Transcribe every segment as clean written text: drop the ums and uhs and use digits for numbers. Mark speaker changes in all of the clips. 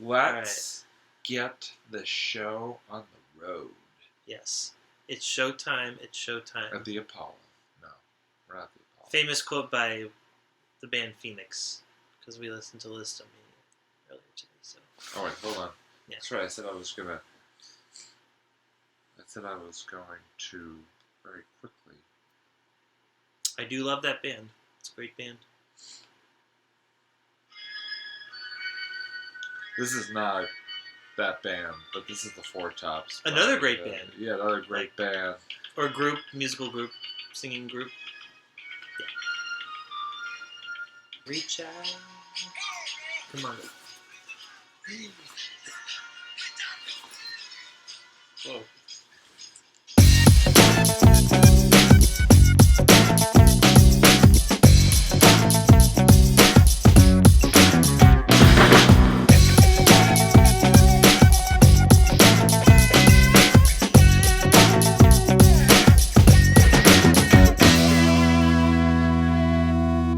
Speaker 1: Let's get the show on the road.
Speaker 2: Yes. It's showtime. It's showtime.
Speaker 1: At the Apollo. No, we're not at the Apollo.
Speaker 2: Famous quote by the band Phoenix, because we listened to Listomania earlier today. So.
Speaker 1: Oh, wait, hold on.
Speaker 2: Yeah.
Speaker 1: That's right. I said I was going to very quickly.
Speaker 2: I do love that band. It's a great band.
Speaker 1: This is not that band, but this is the Four Tops.
Speaker 2: Another great band.
Speaker 1: Yeah, another great band.
Speaker 2: Or group, musical group, singing group. Yeah. Reach out. Come on. Whoa.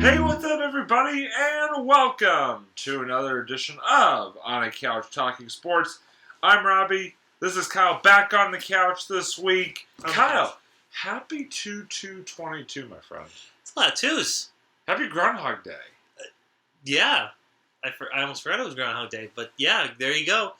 Speaker 1: Hey, what's up, everybody, and welcome to another edition of On a Couch Talking Sports. I'm Robbie. This is Kyle, back on the couch this week. Kyle, happy 2/2/22, my friend.
Speaker 2: It's a lot of twos.
Speaker 1: Happy Groundhog Day.
Speaker 2: Yeah. I almost forgot it was Groundhog Day, but yeah, there you go.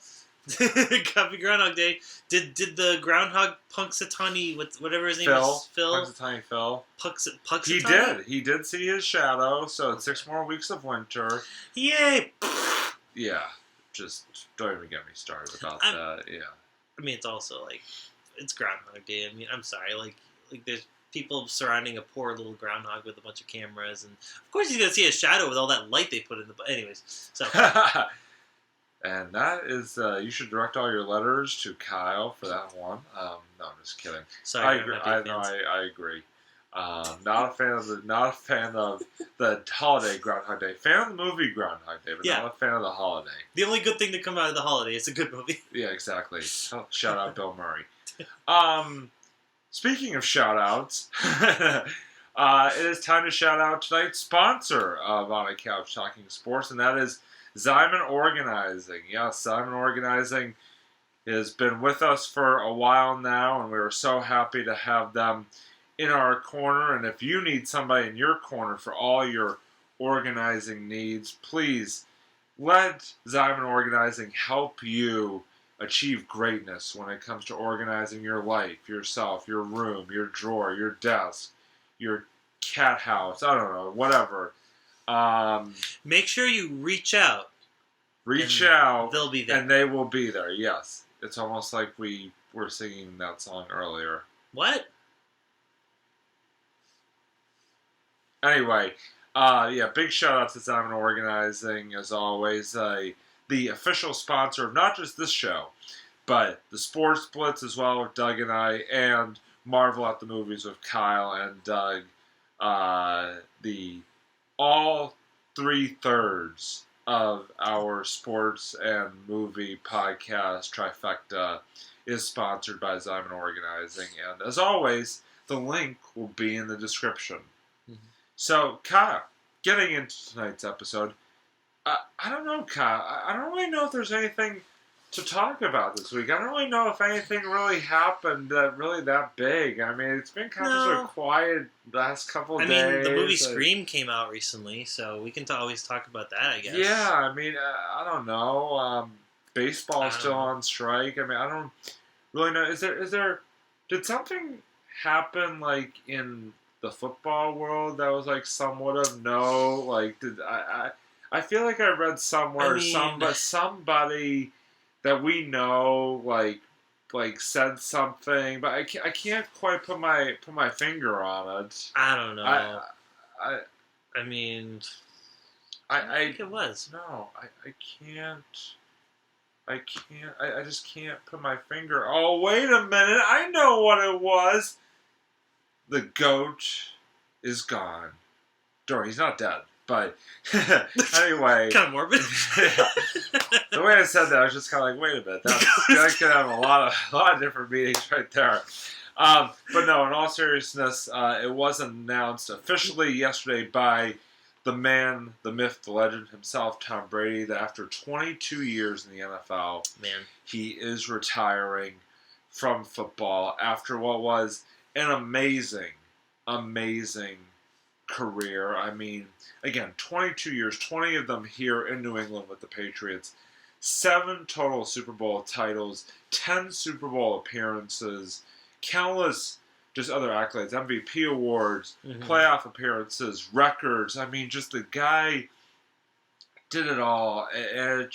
Speaker 2: Happy Groundhog Day. Did the groundhog Punxsutawney, whatever his name is?
Speaker 1: Punxsutawney Phil.
Speaker 2: Punxsutawney?
Speaker 1: He did see his shadow, so it's 6 more weeks of winter.
Speaker 2: Yay!
Speaker 1: Yeah, just don't even get me started about that. Yeah.
Speaker 2: I mean, it's also like, it's Groundhog Day. I mean, I'm sorry, like there's people surrounding a poor little groundhog with a bunch of cameras, and of course he's gonna see a shadow with all that light they put in the. Anyways, so.
Speaker 1: And that is, you should direct all your letters to Kyle for that one. No, I'm just kidding.
Speaker 2: Sorry,
Speaker 1: I agree. I agree. Not a fan of the holiday Groundhog Day. Fan of the movie Groundhog Day, but not a fan of the holiday.
Speaker 2: The only good thing to come out of the holiday is a good movie.
Speaker 1: Yeah, exactly. Shout out Bill Murray. Speaking of shout outs, it is time to shout out tonight's sponsor of On a Couch Talking Sports, and that is Zyman Organizing. Yes, Zyman Organizing has been with us for a while now, and we are so happy to have them in our corner. And if you need somebody in your corner for all your organizing needs, please let Zyman Organizing help you achieve greatness when it comes to organizing your life, yourself, your room, your drawer, your desk, your cat house, I don't know, whatever.
Speaker 2: Make sure you reach out.
Speaker 1: They'll
Speaker 2: be there.
Speaker 1: And they will be there, yes. It's almost like we were singing that song earlier.
Speaker 2: What?
Speaker 1: Anyway, big shout out to Zyman Organizing, as always. The official sponsor of not just this show, but the Sports Blitz as well with Doug and I, and Marvel at the Movies with Kyle and Doug. The all 3/3 of our sports and movie podcast trifecta is sponsored by Zyman Organizing, and as always, the link will be in the description. Mm-hmm. So, Kyle, getting into tonight's episode, I don't know, Kyle. I don't really know if there's anything to talk about this week. I don't really know if anything really happened really that big. I mean, it's been kind of sort of quiet last couple days.
Speaker 2: I mean, the movie Scream came out recently, so we can always talk about that, I guess.
Speaker 1: Yeah, I mean, I don't know. Baseball's still on strike. I mean, I don't really know. Is there? Did something happen like in the football world that was like somewhat of no? Like, did I feel like I read somewhere somebody that we know like said something, but I can't quite put my finger on it.
Speaker 2: I don't know. I think it was.
Speaker 1: No, I can't. I just can't put my finger. Oh, wait a minute! I know what it was. The goat is gone. Don't, he's not dead. But anyway,
Speaker 2: kind of morbid.
Speaker 1: Yeah. The way I said that, I was just kind of like, wait a minute, that could have a lot of different meanings right there. But no, in all seriousness, it was announced officially yesterday by the man, the myth, the legend himself, Tom Brady, that after 22 years in the NFL, he is retiring from football after what was an amazing career. I mean, again, 22 years, 20 of them here in New England with the Patriots, 7 total Super Bowl titles, 10 Super Bowl appearances, countless just other accolades, MVP awards, playoff appearances, records. I mean, just the guy did it all. And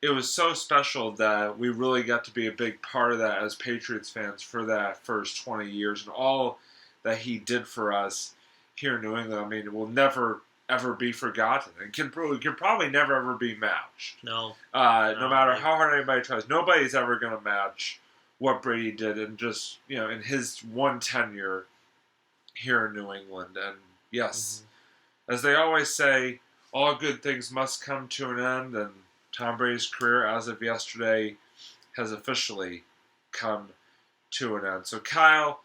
Speaker 1: it was so special that we really got to be a big part of that as Patriots fans for that first 20 years and all that he did for us here in New England. I mean, it will never, ever be forgotten and can probably never, ever be matched.
Speaker 2: No.
Speaker 1: No matter how hard anybody tries, nobody's ever going to match what Brady did in just, in his one tenure here in New England. And yes, as they always say, all good things must come to an end, and Tom Brady's career as of yesterday has officially come to an end. So Kyle,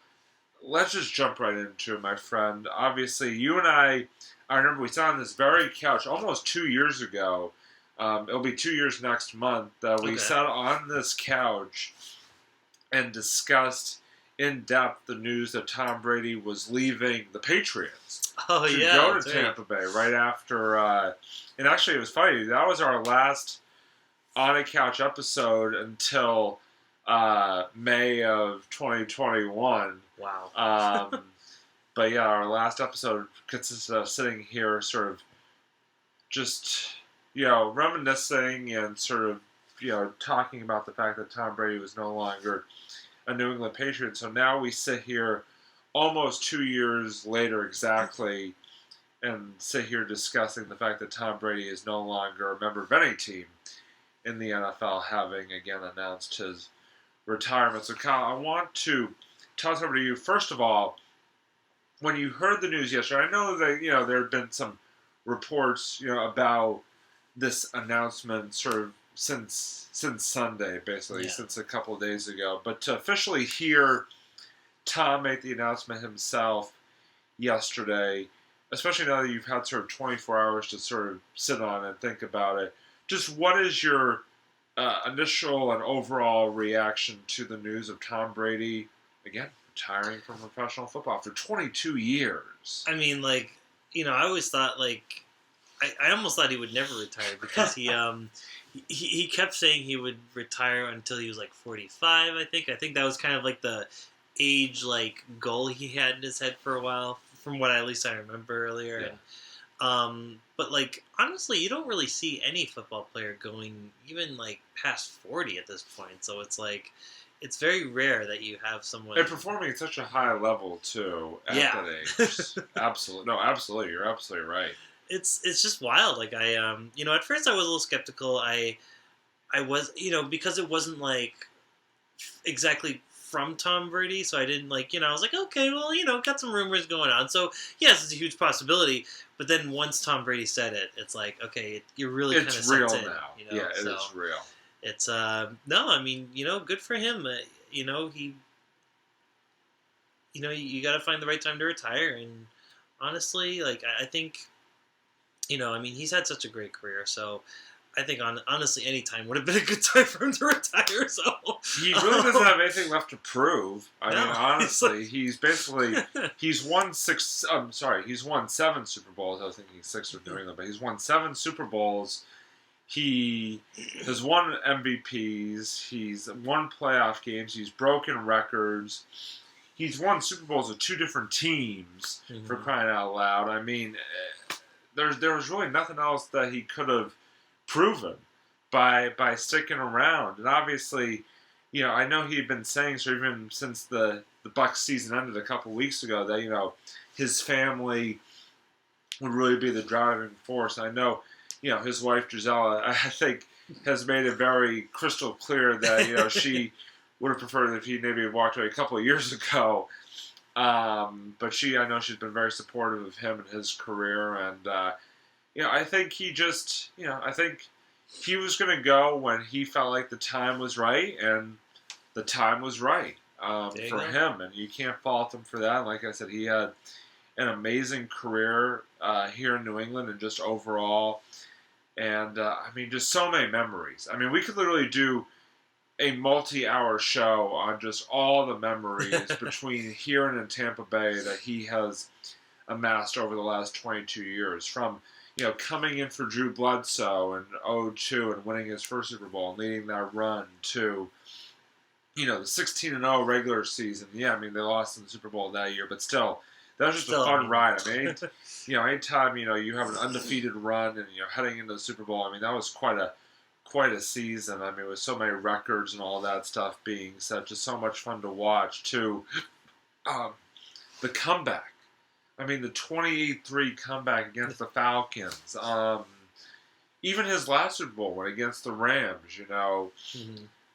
Speaker 1: let's just jump right into it, my friend. Obviously, you and I remember we sat on this very couch almost 2 years ago. It'll be 2 years next month that we sat on this couch and discussed in depth the news that Tom Brady was leaving the Patriots to go to Tampa Bay right after. And actually, it was funny. That was our last On a Couch episode until May of 2021.
Speaker 2: Wow.
Speaker 1: But yeah, our last episode consists of sitting here, sort of just reminiscing and sort of talking about the fact that Tom Brady was no longer a New England Patriot. So now we sit here almost 2 years later exactly and sit here discussing the fact that Tom Brady is no longer a member of any team in the NFL, having again announced his retirement. So Kyle, I want to toss over to you. First of all, when you heard the news yesterday, I know that there had been some reports about this announcement sort of since Sunday, basically, since a couple of days ago. But to officially hear Tom make the announcement himself yesterday, especially now that you've had sort of 24 hours to sort of sit on and think about it, just what is your initial and overall reaction to the news of Tom Brady, again, retiring from professional football after 22 years?
Speaker 2: I mean, I always thought, I almost thought he would never retire because he kept saying he would retire until he was 45, I think. I think that was kind of the age goal he had in his head for a while, from what at least I remember earlier.
Speaker 1: Yeah.
Speaker 2: And, but honestly, you don't really see any football player going even past 40 at this point. So it's very rare that you have someone
Speaker 1: and performing at such a high level too at that age. Absolutely, no, absolutely, you're absolutely right.
Speaker 2: It's just wild. At first I was a little skeptical. I was, because it wasn't exactly from Tom Brady, so I didn't I was okay, well, got some rumors going on. So yes, it's a huge possibility. But then once Tom Brady said it, it's okay, you're really kind of
Speaker 1: it's real
Speaker 2: in,
Speaker 1: now. Yeah, it is real.
Speaker 2: It's no, I mean, good for him. He, you got to find the right time to retire. And honestly, I think. I mean, he's had such a great career, so I think honestly, any time would have been a good time for him to retire. So
Speaker 1: he really doesn't have anything left to prove. I mean, honestly, he's won 7 Super Bowls. I was thinking 6 with New England, but he's won 7 Super Bowls. He has won MVPs. He's won playoff games. He's broken records. He's won Super Bowls with 2 different teams, for crying out loud. I mean, there was really nothing else that he could have proven by sticking around. And obviously, I know he had been saying, so even since the Bucs season ended a couple weeks ago, that, his family would really be the driving force. And I know, his wife, Gisela, I think, has made it very crystal clear that, she would have preferred if he maybe had walked away a couple of years ago. But I know she's been very supportive of him and his career, and I think he just, I think he was going to go when he felt like the time was right, and the time was right for him, and you can't fault him for that. Like I said, he had an amazing career here in New England and just overall. And I mean, just so many memories. I mean, we could literally do a multi-hour show on just all the memories between here and in Tampa Bay that he has amassed over the last 22 years. From coming in for Drew Bledsoe in 2002 and winning his first Super Bowl and leading that run to the 16-0 regular season. Yeah, I mean they lost in the Super Bowl that year, but still, that was just a fun ride. I mean, anytime you have an undefeated run and heading into the Super Bowl, I mean that was quite a season. I mean, with so many records and all that stuff being set, just so much fun to watch. Too, the comeback. I mean, the 28-3 comeback against the Falcons. Even his last Super Bowl win against the Rams.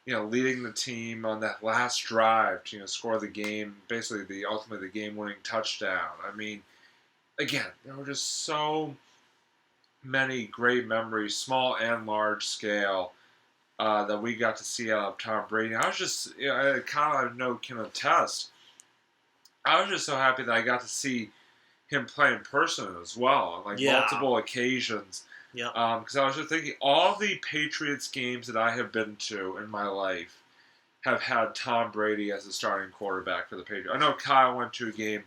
Speaker 1: Leading the team on that last drive to score the game, basically ultimately the game-winning touchdown. I mean, again, there were just so many great memories, small and large scale, that we got to see out of Tom Brady. I was just, I kind of know can attest. I was just so happy that I got to see him play in person as well on multiple occasions.
Speaker 2: Yeah.
Speaker 1: Because I was just thinking, all the Patriots games that I have been to in my life have had Tom Brady as the starting quarterback for the Patriots. I know Kyle went to a game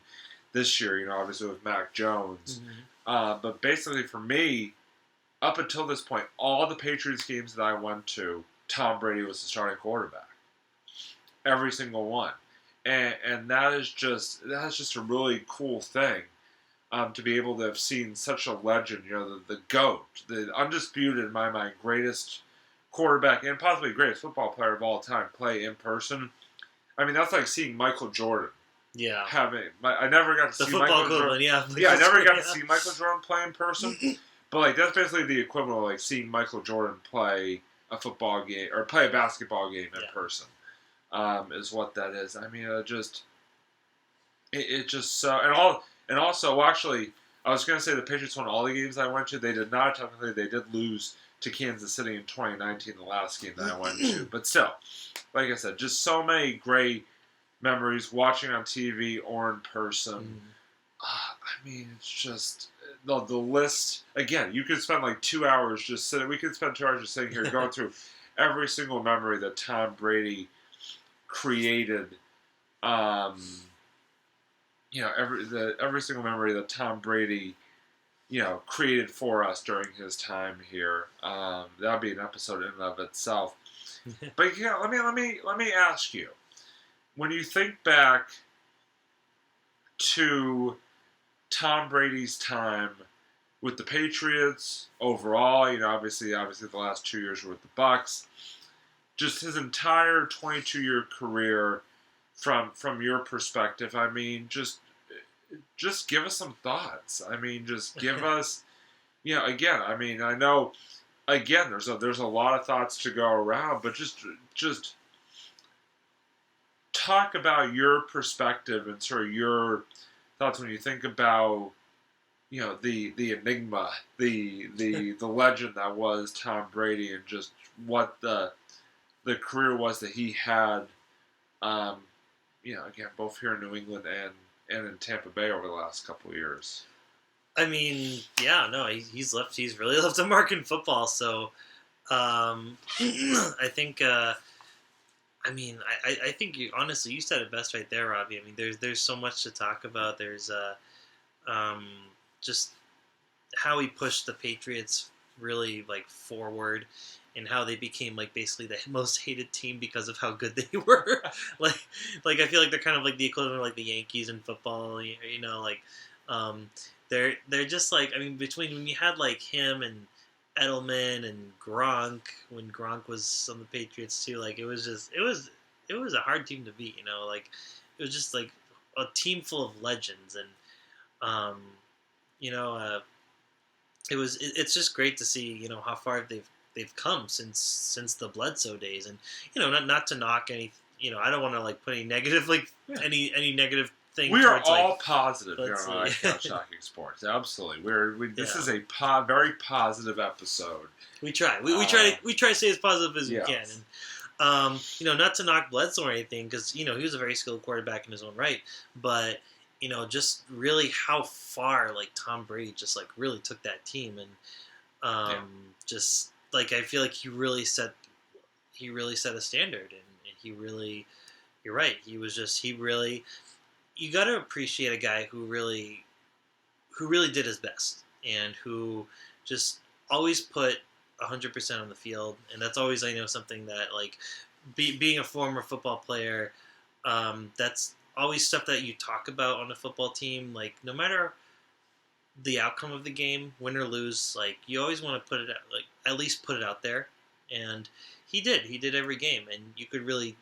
Speaker 1: this year, obviously with Mac Jones.
Speaker 2: Mm-hmm.
Speaker 1: But basically for me, up until this point, all the Patriots games that I went to, Tom Brady was the starting quarterback. Every single one. And that is just a really cool thing. To be able to have seen such a legend, the GOAT, the undisputed, in my mind, greatest quarterback and possibly greatest football player of all time play in person. I mean, that's like seeing Michael Jordan.
Speaker 2: Yeah.
Speaker 1: I never got to see Michael Jordan.
Speaker 2: Yeah,
Speaker 1: I never got to see Michael Jordan play in person. But that's basically the equivalent of seeing Michael Jordan play a football game or play a basketball game in person. Is what that is. I mean, it just so and also, actually, I was going to say the Patriots won all the games I went to. They did not. Technically, they did lose to Kansas City in 2019, the last game that I went to. But still, like I said, just so many great memories watching on TV or in person. I mean, it's just the list. Again, you could spend 2 hours just sitting. We could spend 2 hours just sitting here going through every single memory that Tom Brady created. Every single memory that Tom Brady, created for us during his time here. That'd be an episode in and of itself. But let me ask you, when you think back to Tom Brady's time with the Patriots overall, obviously the last 2 years were with the Bucs, just his entire 22-year career. From your perspective, I mean, just give us some thoughts. I mean, just give us, again, I mean, I know, again, there's a lot of thoughts to go around, but just talk about your perspective and sort of your thoughts when you think about, the enigma, the legend that was Tom Brady, and just what the career was that he had. Again, both here in New England and in Tampa Bay over the last couple of years.
Speaker 2: I mean, yeah, no, he's really left a mark in football. So, I think, I think honestly, you said it best right there, Robbie. I mean, there's so much to talk about. There's, just how he pushed the Patriots really forward. And how they became basically the most hated team because of how good they were. I feel like they're kind of the equivalent of the Yankees in football. They're just between when you had him and Edelman and Gronk, when Gronk was on the Patriots too, it was a hard team to beat. It was just a team full of legends, and it's just great to see how far they've come since the Bledsoe days, and not to knock any. I don't want to put any negative any negative thing.
Speaker 1: We are all positive here on Couch Talking Sports. Absolutely, this is a very positive episode.
Speaker 2: We try. We try to stay as positive as we can, and not to knock Bledsoe or anything, because he was a very skilled quarterback in his own right, but just really how far like Tom Brady just like really took that team, and just like I feel like he really set a standard, and he really, you're right, he really, you got to appreciate a guy who really did his best, and who just always put 100% on the field. And that's always, I know, something that like being a former football player, that's always stuff that you talk about on a football team. Like no matter the outcome of the game, win or lose, like you always want to put it out, like at least put it out there. And he did every game, and you could really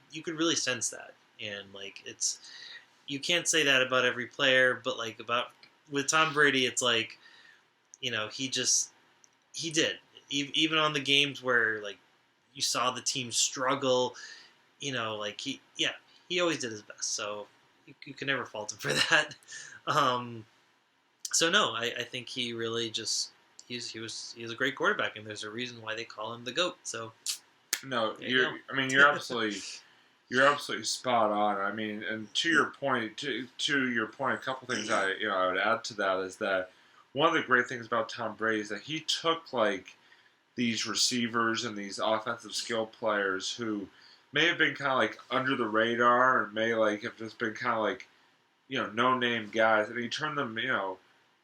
Speaker 2: sense that. And like you can't say that about every player, but like about with Tom Brady, it's like he did, even on the games where like you saw the team struggle, like he always did his best. So you can never fault him for that. um, so no, I think he really just he was a great quarterback, and there's a reason why they call him the GOAT. So
Speaker 1: No,
Speaker 2: there you go.
Speaker 1: I mean, you're absolutely spot on. I mean, and to your point, to your point, a couple things I would add to that is that one of the great things about Tom Brady is that he took like these receivers and these offensive skill players who may have been kind of like under the radar and may like have just been kind of like no name guys, and he turned them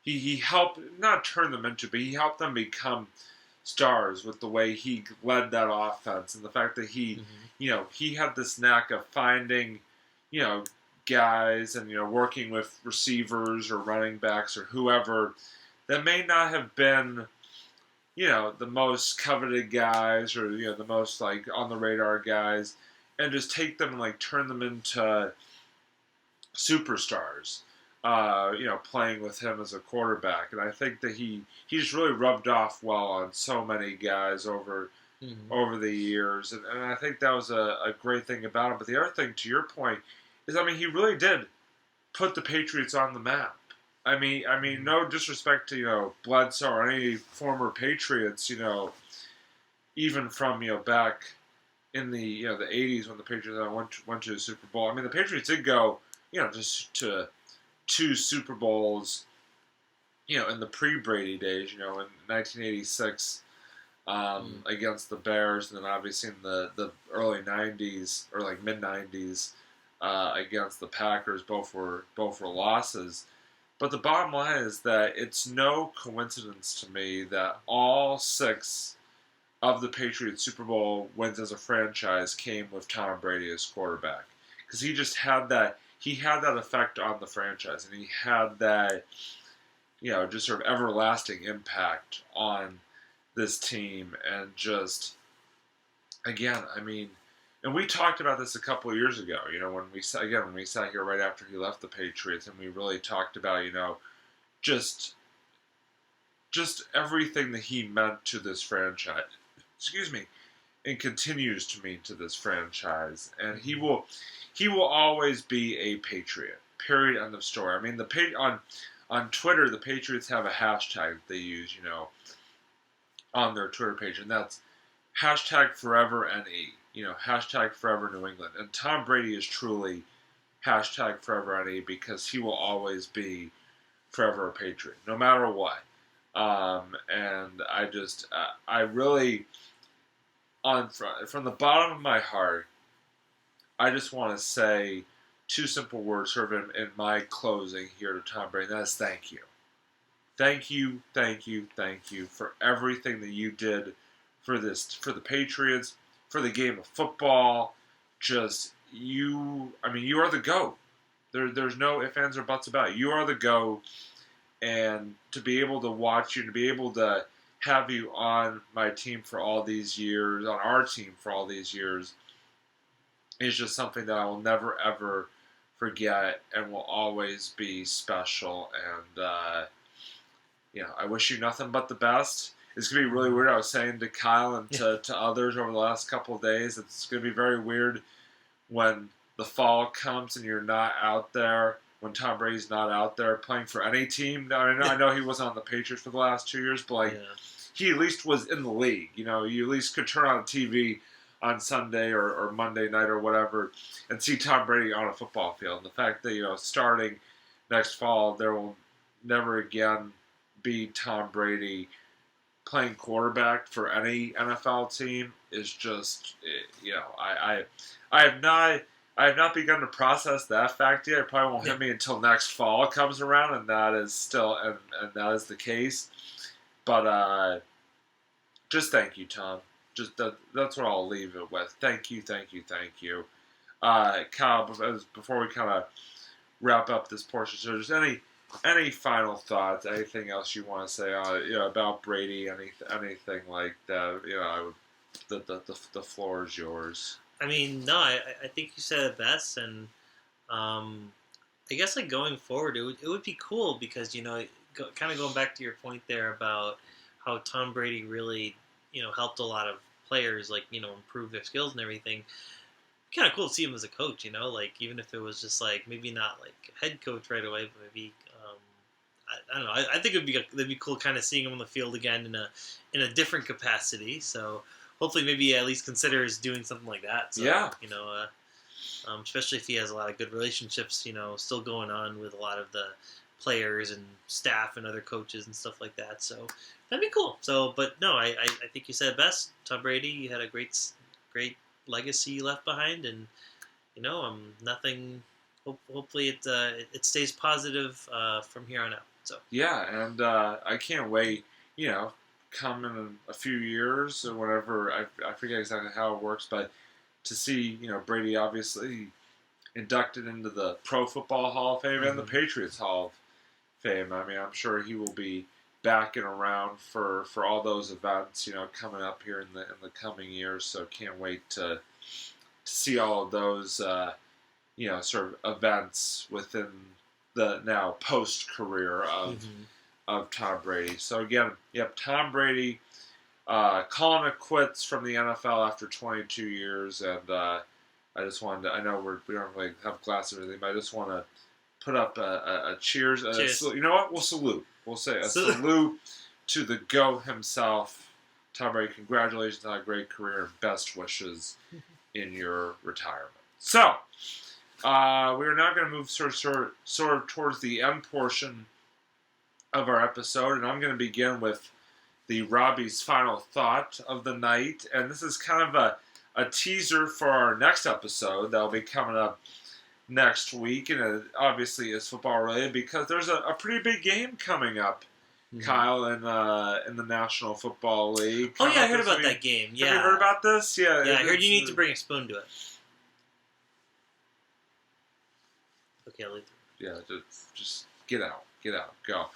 Speaker 1: he helped not turn them into, but he helped them become stars with the way he led that offense, and the fact that he had this knack of finding guys and working with receivers or running backs or whoever that may not have been the most coveted guys or the most like on the radar guys, and just take them and like turn them into superstars. Playing with him as a quarterback, and I think that he just really rubbed off well on so many guys over the years, and I think that was a great thing about him. But the other thing, to your point, is I mean he really did put the Patriots on the map. I mean, no disrespect to Bledsoe or any former Patriots, even from back in the the '80s when the Patriots went to the Super Bowl. I mean, the Patriots did go just to 2 Super Bowls, in the pre-Brady days, in 1986 against the Bears, and then obviously in the early '90s or like mid '90s against the Packers. Both were losses. But the bottom line is that it's no coincidence to me that all 6 of the Patriots Super Bowl wins as a franchise came with Tom Brady as quarterback, because he just had that. He had that effect on the franchise, and he had that, just sort of everlasting impact on this team. And just, again, I mean, and we talked about this a couple of years ago, when we sat here right after he left the Patriots, and we really talked about, just everything that he meant to this franchise. Excuse me. And continues to mean to this franchise. And he will always be a Patriot. Period. End of story. I mean, on Twitter, the Patriots have a hashtag that they use, on their Twitter page, and that's #ForeverNE. Hashtag Forever New England. And Tom Brady is truly hashtag Forever NE, because he will always be forever a Patriot, no matter what. And I really, from the bottom of my heart, I just want to say 2 simple words sort of in my closing here to Tom Brady, and that is thank you. Thank you, thank you, thank you for everything that you did for the Patriots, for the game of football. Just, you are the GOAT. There's no ifs, ands, or buts about it. You are the GOAT, and to be able to watch you, to be able to have you on my team for all these years, on our team for all these years, is just something that I will never, ever forget and will always be special. And, I wish you nothing but the best. It's going to be really weird. I was saying to Kyle and to others over the last couple of days, it's going to be very weird when the fall comes and you're not out there, when Tom Brady's not out there playing for any team. I know he wasn't on the Patriots for the last 2 years, but he at least was in the league. You at least could turn on TV on Sunday or Monday night or whatever and see Tom Brady on a football field. And the fact that, starting next fall there will never again be Tom Brady playing quarterback for any NFL team is just, I have not begun to process that fact yet. It probably won't hit me until next fall comes around, and that is still and that is the case. But just thank you, Tom. Just that's what I'll leave it with. Thank you, thank you, thank you. Kyle, before we kind of wrap up this portion, so there's any final thoughts? Anything else you want to say about Brady? Anything like that? The floor is yours.
Speaker 2: I mean, no, I think you said it best, and I guess like going forward, it would be cool because kind of going back to your point there about how Tom Brady really helped a lot of players improve their skills and everything. Kind of cool to see him as a coach, like even if it was just like maybe not like head coach right away, but maybe I don't know. I think it'd be cool kind of seeing him on the field again in a different capacity. So hopefully maybe at least considers doing something like that. So,
Speaker 1: yeah.
Speaker 2: Especially if he has a lot of good relationships, still going on with a lot of the players and staff and other coaches and stuff like that. So that'd be cool. So, but no, I think you said it best. Tom Brady, you had a great legacy left behind, and nothing. Hopefully it stays positive from here on out. So
Speaker 1: yeah, and I can't wait. Come in a few years or whatever. I forget exactly how it works, but to see Brady obviously inducted into the Pro Football Hall of Fame and the Patriots Hall of Fame. I mean, I'm sure he will be back and around for all those events, coming up here in the coming years. So can't wait to see all of those, sort of events within the now post career of Tom Brady. So again, Tom Brady calling it quits from the NFL after 22 years, and I just wanted to. I know we don't really have glasses or anything, but I just want to put up a cheers.
Speaker 2: Cheers.
Speaker 1: You know what? We'll salute. We'll say a salute to the GOAT himself, Tom Brady. Congratulations on a great career and best wishes in your retirement. So, we are now going to move sort of towards the end portion of our episode, and I'm going to begin with the Robbie's final thought of the night, and this is kind of a teaser for our next episode that will be coming up next week, and it obviously is football related because there's a pretty big game coming up, Kyle, in the National Football League.
Speaker 2: Oh yeah, I heard about that game. Yeah,
Speaker 1: have you heard about this? Yeah,
Speaker 2: I heard you need to bring a spoon to it. Okay, I'll leave it.
Speaker 1: Yeah, just get out, go.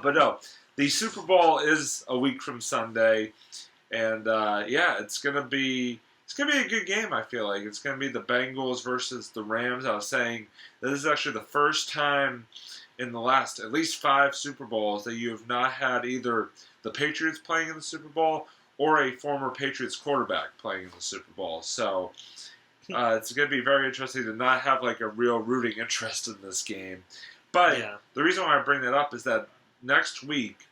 Speaker 1: But no, the Super Bowl is a week from Sunday, and it's gonna be a good game. I feel like it's gonna be the Bengals versus the Rams. I was saying that this is actually the first time in the last at least 5 Super Bowls that you have not had either the Patriots playing in the Super Bowl or a former Patriots quarterback playing in the Super Bowl. So it's going to be very interesting to not have like a real rooting interest in this game. But the reason why I bring that up is that next week,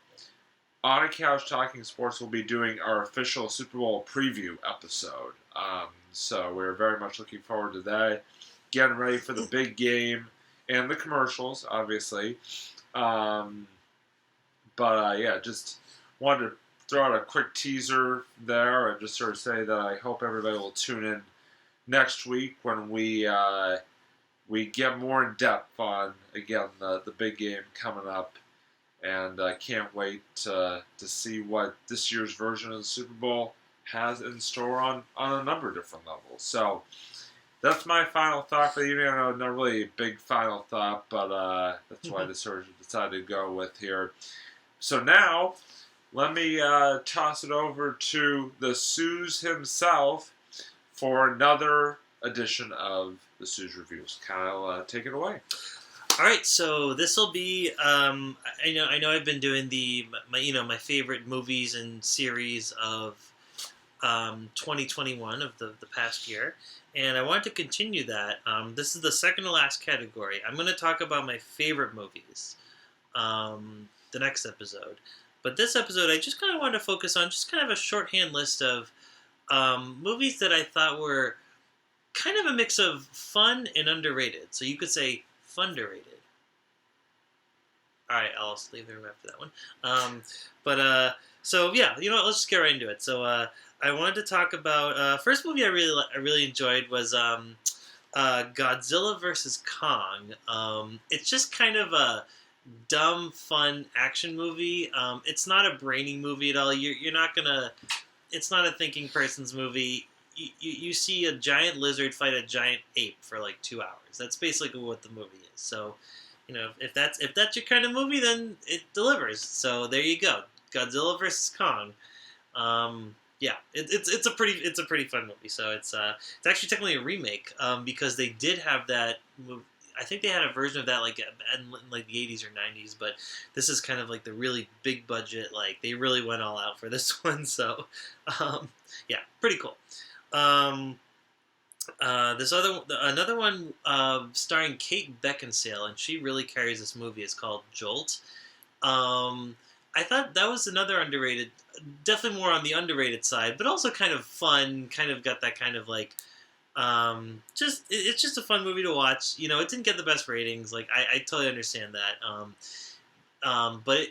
Speaker 1: On a Couch Talking Sports will be doing our official Super Bowl preview episode. So we're very much looking forward to that. Getting ready for the big game and the commercials, obviously. Just wanted to throw out a quick teaser there and just sort of say that I hope everybody will tune in next week when we get more in depth on, again, the big game coming up. And I can't wait to see what this year's version of the Super Bowl has in store on a number of different levels. So that's my final thought for the evening. I know not really a big final thought, but that's why I decided to go with here. So now, let me toss it over to the Suze himself for another edition of the Suze Reviews. Kyle, take it away.
Speaker 2: All right, so this will be. I know. I've been doing my favorite movies and series of 2021 of the past year, and I want to continue that. This is the second to last category. I'm going to talk about my favorite movies. The next episode, but this episode I just kind of want to focus on just kind of a shorthand list of movies that I thought were kind of a mix of fun and underrated. So you could say funderated. All right, I'll just leave the room after that one. So yeah, you know what? Let's just get right into it. So I wanted to talk about first movie I really enjoyed was Godzilla versus Kong. It's just kind of a dumb, fun action movie. It's not a brainy movie at all. You're not gonna. It's not a thinking person's movie. You see a giant lizard fight a giant ape for like 2 hours. That's basically what the movie is. So, you know, if that's your kind of movie, then it delivers. So there you go, Godzilla versus Kong. Yeah, it's a pretty fun movie. So it's actually technically a remake because they did have that movie. I think they had a version of that like in like the 80s or 90s, but this is kind of like the really big budget. Like they really went all out for this one. So yeah, pretty cool. Another one starring Kate Beckinsale, and she really carries this movie. It's called Jolt. I thought that was another underrated, definitely more on the underrated side, but also kind of fun. Kind of got that kind of like, it's just a fun movie to watch. You know, it didn't get the best ratings. Like I totally understand that. But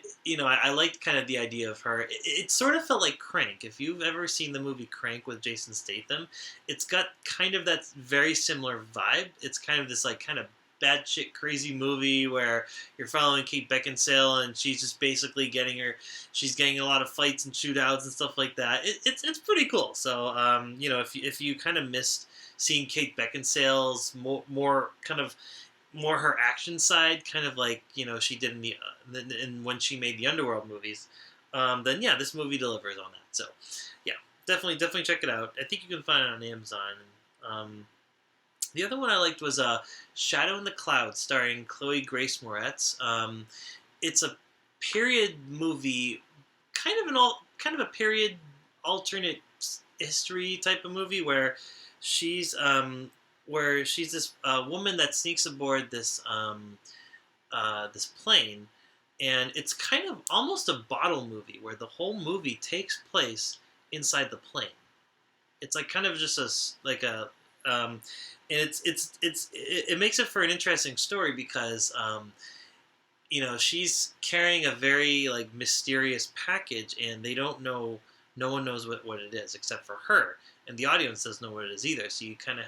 Speaker 2: I liked kind of the idea of her. It sort of felt like Crank. If you've ever seen the movie Crank with Jason Statham, it's got kind of that very similar vibe. It's kind of this like kind of bad shit crazy movie where you're following Kate Beckinsale and she's just basically she's getting a lot of fights and shootouts and stuff like that. It's pretty cool. So if you kind of missed seeing Kate Beckinsale's more kind of more her action side, kind of like she did in when she made the Underworld movies, then yeah, this movie delivers on that. So yeah, definitely check it out. I think you can find it on Amazon. The other one I liked was Shadow in the Clouds, starring Chloe Grace Moretz. It's a period movie, kind of a period alternate history type of movie where she's this woman that sneaks aboard this this plane, and it's kind of almost a bottle movie where the whole movie takes place inside the plane. It's like kind of just and it makes it for an interesting story because she's carrying a very like mysterious package, and no one knows what it is except for her, and the audience doesn't know what it is either. So you kind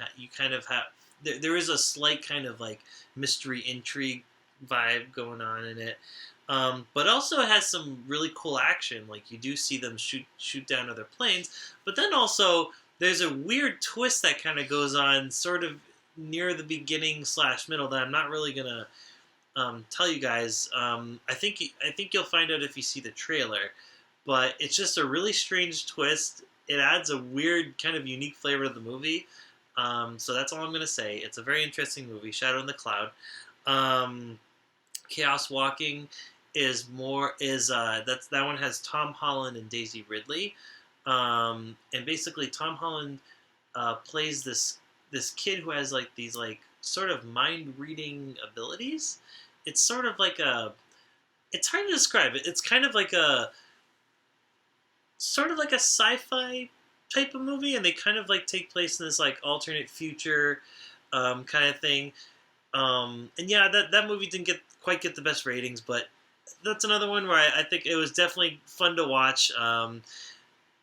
Speaker 2: of have there is a slight kind of like mystery intrigue vibe going on in it, but also it has some really cool action. Like you do see them shoot down other planes, but then also there's a weird twist that kind of goes on sort of near the beginning / middle that I'm not really gonna tell you guys. I think you'll find out if you see the trailer, but it's just a really strange twist. It adds a weird kind of unique flavor to the movie. So that's all I'm gonna say. It's a very interesting movie, Shadow in the Cloud. Chaos Walking that one has Tom Holland and Daisy Ridley. And basically Tom Holland plays this kid who has like these like sort of mind reading abilities. It's sort of like it's hard to describe it. It's kind of like a sci-fi type of movie, and they kind of like take place in this like alternate future kind of thing. And yeah, that movie didn't quite get the best ratings, but that's another one where I think it was definitely fun to watch.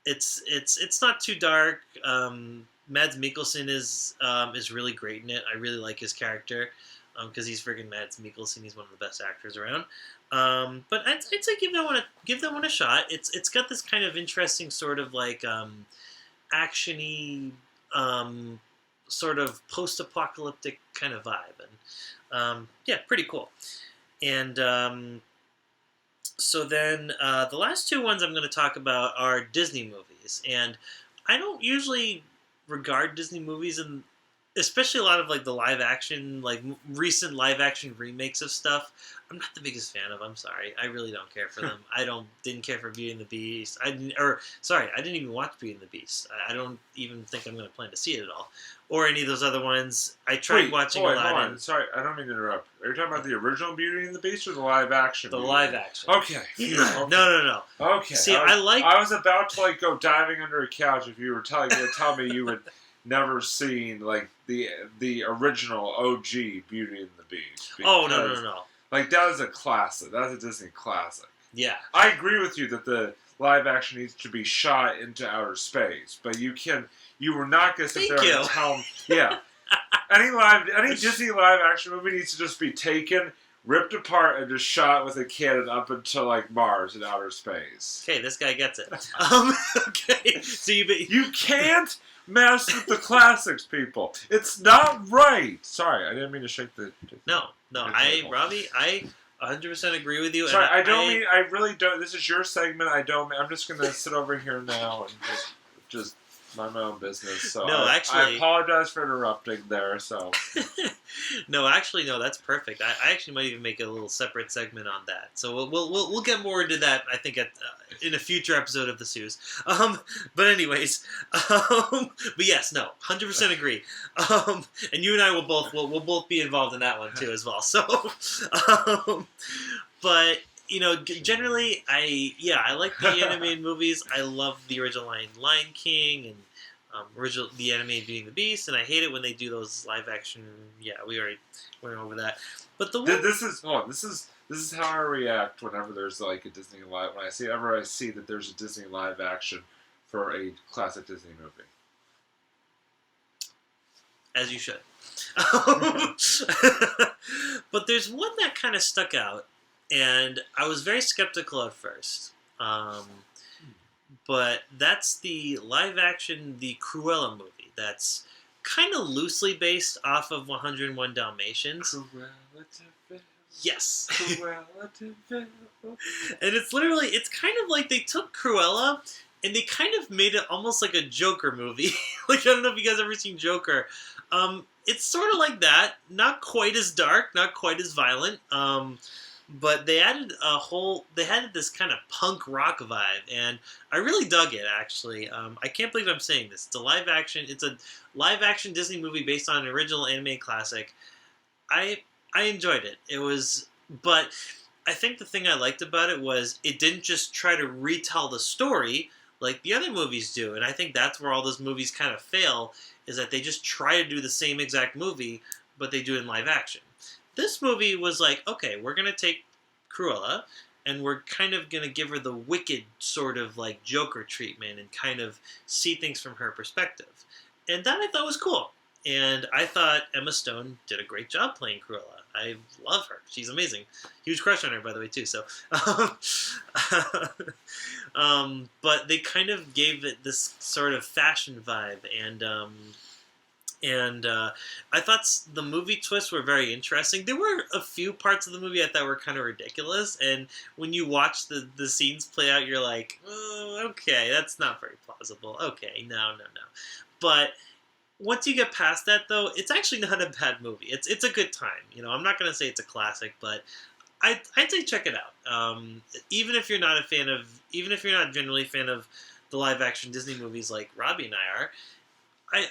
Speaker 2: It's not too dark. Mads Mikkelsen is really great in it. I really like his character because he's friggin' Mads Mikkelsen. He's one of the best actors around. But I'd say give that one a shot. It's got this kind of interesting sort of like actiony sort of post-apocalyptic kind of vibe, and yeah, pretty cool. And so then the last two ones I'm going to talk about are Disney movies, and I don't usually regard Disney movies, and especially a lot of like the live action, like recent live action remakes of stuff, I'm not the biggest fan of. I'm sorry, I really don't care for them. Didn't care for Beauty and the Beast. I didn't even watch Beauty and the Beast. I don't even think I'm going to plan to see it at all, or any of those other ones. I tried watching Aladdin.
Speaker 1: Sorry, I don't mean to interrupt. Are you talking about the original Beauty and the Beast or the live action?
Speaker 2: The live action.
Speaker 1: Okay.
Speaker 2: No.
Speaker 1: Okay.
Speaker 2: See,
Speaker 1: I was about to like go diving under a couch if you were tell me you would never seen like the original OG Beauty and the Beast.
Speaker 2: Oh no.
Speaker 1: Like, that is a classic. That is a Disney classic.
Speaker 2: Yeah.
Speaker 1: I agree with you that the live action needs to be shot into outer space, but you were not going to sit there and tell them, yeah. Any Disney live action movie needs to just be taken, ripped apart, and just shot with a cannon up into, like, Mars in outer space.
Speaker 2: Okay, this guy gets it. Okay, so
Speaker 1: you can't mess with the classics, people. It's not right. Sorry, I didn't mean to shake the.
Speaker 2: No, Robbie, I 100% agree with you.
Speaker 1: Sorry, I really don't. This is your segment. I'm just gonna sit over here now and just mind my own business. So
Speaker 2: no,
Speaker 1: I apologize for interrupting there. So
Speaker 2: no, that's perfect. I actually might even make a little separate segment on that. So we'll get more into that. I think in a future episode of the Sues. But anyways, but yes, no, 100% agree. And you and I will both be involved in that one too as well. So, but. Generally, I like the animated movies. I love the original Lion King and the animated Beauty and the Beast, and I hate it when they do those live action. Yeah, we already went over that. But
Speaker 1: this is how I react whenever there's like a Disney live. When I see that there's a Disney live action for a classic Disney movie.
Speaker 2: As you should. But there's one that kind of stuck out. And I was very skeptical at first. But that's the live-action, the Cruella movie. That's kind of loosely based off of 101 Dalmatians.
Speaker 1: Cruella de Vil.
Speaker 2: Yes.
Speaker 1: Cruella de Vil.
Speaker 2: And it's kind of like they took Cruella and they kind of made it almost like a Joker movie. Like, I don't know if you guys ever seen Joker. It's sort of like that. Not quite as dark, not quite as violent. But they added this kind of punk rock vibe, and I really dug it, actually. I can't believe I'm saying this. It's a live action Disney movie based on an original anime classic. I enjoyed it. But I think the thing I liked about it was it didn't just try to retell the story like the other movies do, and I think that's where all those movies kind of fail, is that they just try to do the same exact movie, but they do it in live action. This movie was like, okay, we're going to take Cruella, and we're kind of going to give her the wicked sort of like Joker treatment and kind of see things from her perspective. And that I thought was cool. And I thought Emma Stone did a great job playing Cruella. I love her. She's amazing. Huge crush on her, by the way, too. So, but they kind of gave it this sort of fashion vibe, and I thought the movie twists were very interesting. There were a few parts of the movie I thought were kind of ridiculous, and when you watch the scenes play out, you're like, oh, okay, that's not very plausible. Okay, no. But once you get past that, though, it's actually not a bad movie. It's a good time. I'm not going to say it's a classic, but I'd say check it out. Even if you're not generally a fan of the live-action Disney movies like Robbie and I are,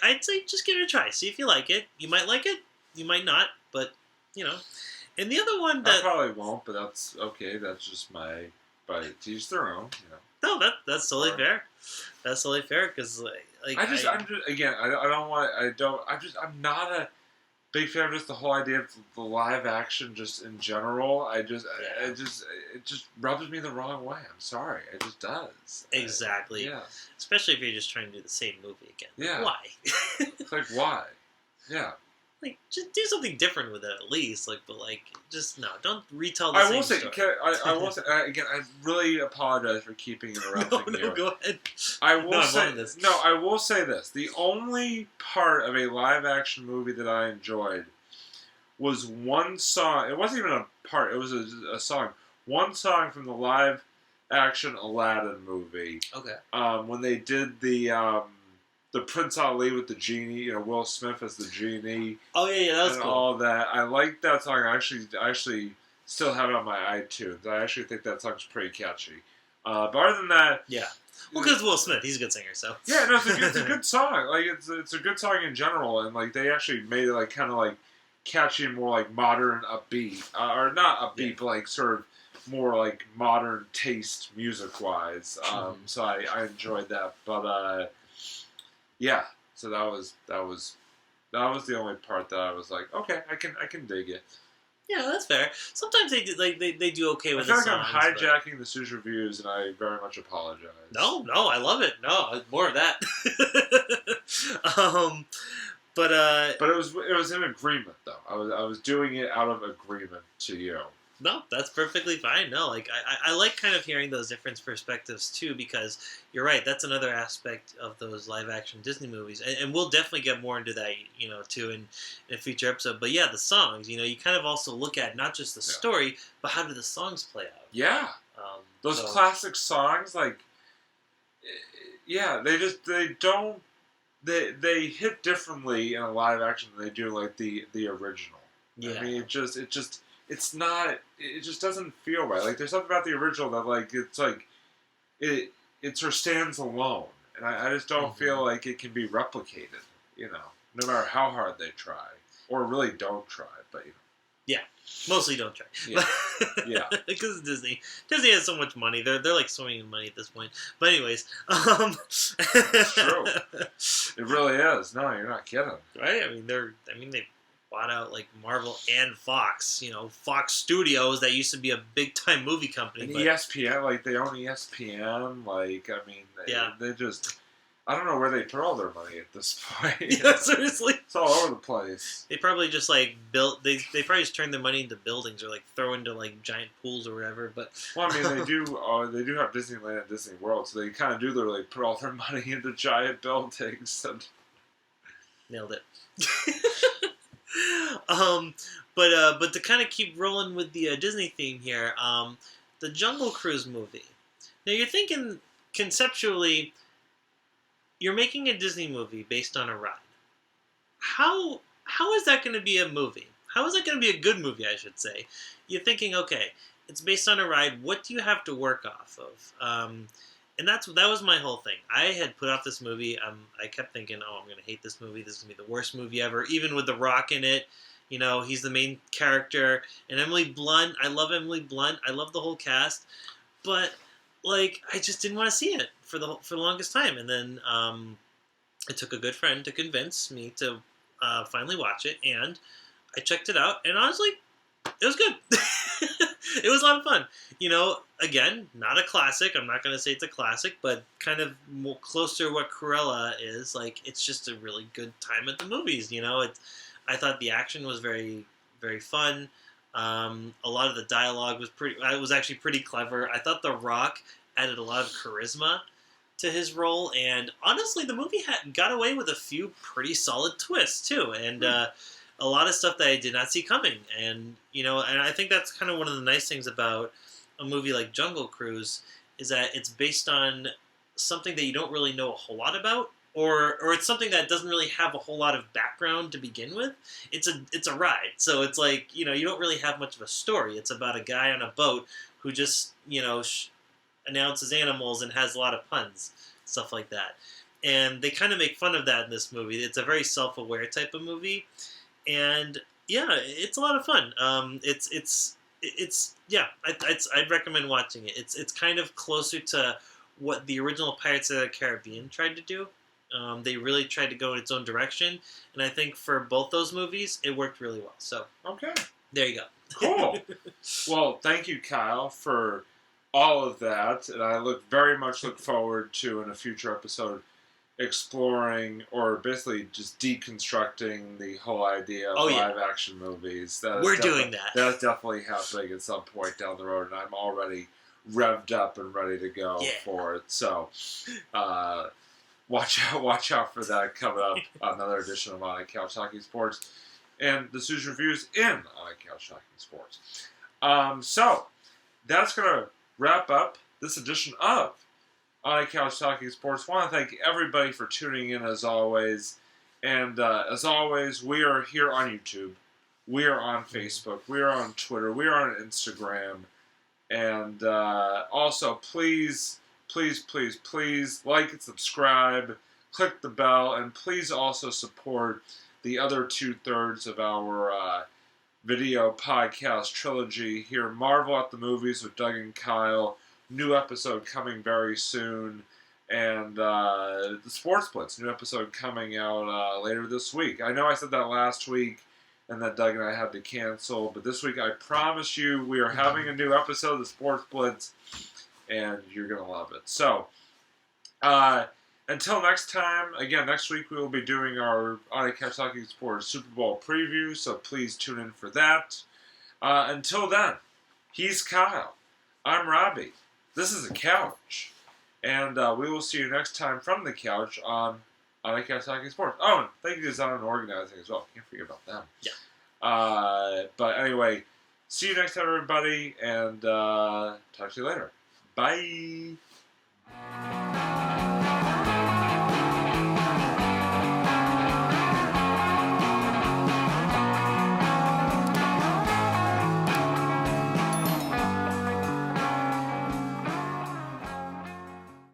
Speaker 2: I'd say just give it a try. See if you like it. You might like it. You might not. But, And the other one that...
Speaker 1: I probably won't, but that's okay. That's just my... But to each their own,
Speaker 2: No, that's totally fair. That's totally fair, because,
Speaker 1: I'm not a big fan of just the whole idea of the live action just in general. It just rubs me the wrong way. I'm sorry. It just does.
Speaker 2: Exactly.
Speaker 1: Yeah.
Speaker 2: Especially if you're just trying to do the same movie again.
Speaker 1: Yeah.
Speaker 2: Why?
Speaker 1: It's like, why? Yeah.
Speaker 2: Like, just do something different with it at least. Just, no, don't retell the same story.
Speaker 1: I will say, again, I really apologize for keeping interrupting you.
Speaker 2: No, go ahead.
Speaker 1: I will say this. The only part of a live-action movie that I enjoyed was one song. It wasn't even a part. It was a song. One song from the live-action Aladdin movie.
Speaker 2: Okay.
Speaker 1: When they did the Prince Ali with the genie, Will Smith as the genie.
Speaker 2: Oh yeah, that was
Speaker 1: and
Speaker 2: cool.
Speaker 1: All that. I like that song. I actually still have it on my iTunes. I actually think that song's pretty catchy. But other than that,
Speaker 2: yeah. Well, because Will Smith, he's a good singer, so
Speaker 1: yeah, no, it's a good song. Like it's a good song in general, and like they actually made it like kind of like catchy and more like modern, upbeat, or not upbeat, but like sort of more like modern taste music wise. So I enjoyed that, but. Yeah, so that was the only part that I was like, okay, I can dig it.
Speaker 2: Yeah, that's fair. Sometimes they do, they do okay
Speaker 1: I
Speaker 2: with
Speaker 1: feel
Speaker 2: the
Speaker 1: like I'm
Speaker 2: songs.
Speaker 1: hijacking the Sue's reviews, and I very much apologize.
Speaker 2: No, I love it. No, more of that. um,
Speaker 1: But it was in agreement though. I was doing it out of agreement to you.
Speaker 2: no, that's perfectly fine. No, like I like kind of hearing those different perspectives too, because you're right. That's another aspect of those live action Disney movies, and we'll definitely get more into that, too in a future episode. But yeah, the songs. You kind of also look at not just the story, but how do the songs play out?
Speaker 1: Yeah, those classic songs, like, yeah, they don't. They hit differently in a live action than they do like the original.
Speaker 2: Yeah.
Speaker 1: I mean, it's not. It just doesn't feel right. Like there's something about the original that it sort of stands alone, and I just don't feel like it can be replicated. No matter how hard they try, or really don't try. But
Speaker 2: yeah, mostly don't try.
Speaker 1: Yeah, yeah.
Speaker 2: Because Disney has so much money. They're like swimming in money at this point. But anyways,
Speaker 1: it's true. It really is. No, you're not kidding.
Speaker 2: Right? I mean, they bought out like Marvel and Fox. Fox Studios that used to be a big time movie company.
Speaker 1: And ESPN, like they own ESPN. Like I mean, they just. I don't know where they put all their money at this point.
Speaker 2: Yeah, seriously.
Speaker 1: It's all over the place.
Speaker 2: They probably just like built. They probably just turned their money into buildings or like throw into like giant pools or whatever. But
Speaker 1: well, I mean, they do. They do have Disneyland and Disney World, so they kind of do literally put all their money into giant buildings. And
Speaker 2: nailed it. But to kind of keep rolling with the Disney theme here, the Jungle Cruise movie. Now you're thinking conceptually. You're making a Disney movie based on a ride. How is that going to be a movie? How is that going to be a good movie, I should say? You're thinking, okay, it's based on a ride. What do you have to work off of? And that was my whole thing. I had put off this movie. I kept thinking, oh, I'm going to hate this movie. This is going to be the worst movie ever. Even with The Rock in it. He's the main character. And Emily Blunt. I love Emily Blunt. I love the whole cast. But like, I just didn't want to see it for the longest time, and then it took a good friend to convince me to finally watch it, and I checked it out, and honestly, it was good. It was a lot of fun. Again, not a classic. I'm not going to say it's a classic, but kind of more closer to what Cruella is. Like, it's just a really good time at the movies. I thought the action was very, very fun. A lot of the dialogue was actually pretty clever. I thought The Rock added a lot of charisma to his role, and honestly, the movie got away with a few pretty solid twists too, and a lot of stuff that I did not see coming. And and I think that's kind of one of the nice things about a movie like Jungle Cruise is that it's based on something that you don't really know a whole lot about. Or it's something that doesn't really have a whole lot of background to begin with. It's a ride, so it's like you don't really have much of a story. It's about a guy on a boat who just announces animals and has a lot of puns, stuff like that. And they kind of make fun of that in this movie. It's a very self-aware type of movie, and yeah, it's a lot of fun. I'd recommend watching it. It's kind of closer to what the original Pirates of the Caribbean tried to do. They really tried to go in its own direction, and I think for both those movies, it worked really well. So,
Speaker 1: okay,
Speaker 2: there you go.
Speaker 1: Cool. Well, thank you, Kyle, for all of that, and I very much look forward to in a future episode exploring or basically just deconstructing the whole idea of live action movies.
Speaker 2: We're doing that.
Speaker 1: That's definitely happening at some point down the road, and I'm already revved up and ready to go for it. So, watch out for that coming up on another edition of On a Couch Talking Sports and the Sue's Reviews in On a Couch Talking Sports. So, that's going to wrap up this edition of On a Couch Talking Sports. I want to thank everybody for tuning in as always. And as always, we are here on YouTube. We are on Facebook. We are on Twitter. We are on Instagram. And also, please like and subscribe, click the bell, and please also support the other 2/3 of our video podcast trilogy here, Marvel at the Movies with Doug and Kyle. New episode coming very soon, and the Sports Blitz, new episode coming out later this week. I know I said that last week, and that Doug and I had to cancel. But this week, I promise you, we are having a new episode of the Sports Blitz, and you're going to love it. So, until next time, again, next week we will be doing our Audio Talking Sports Super Bowl preview, so please tune in for that. Until then, he's Kyle. I'm Robbie. This is a couch. And we will see you next time from the couch on Audio Talking Sports. Oh, and thank you to Design and Organizing as well. Can't forget about them.
Speaker 2: Yeah.
Speaker 1: But anyway, see you next time, everybody, and talk to you later. Bye.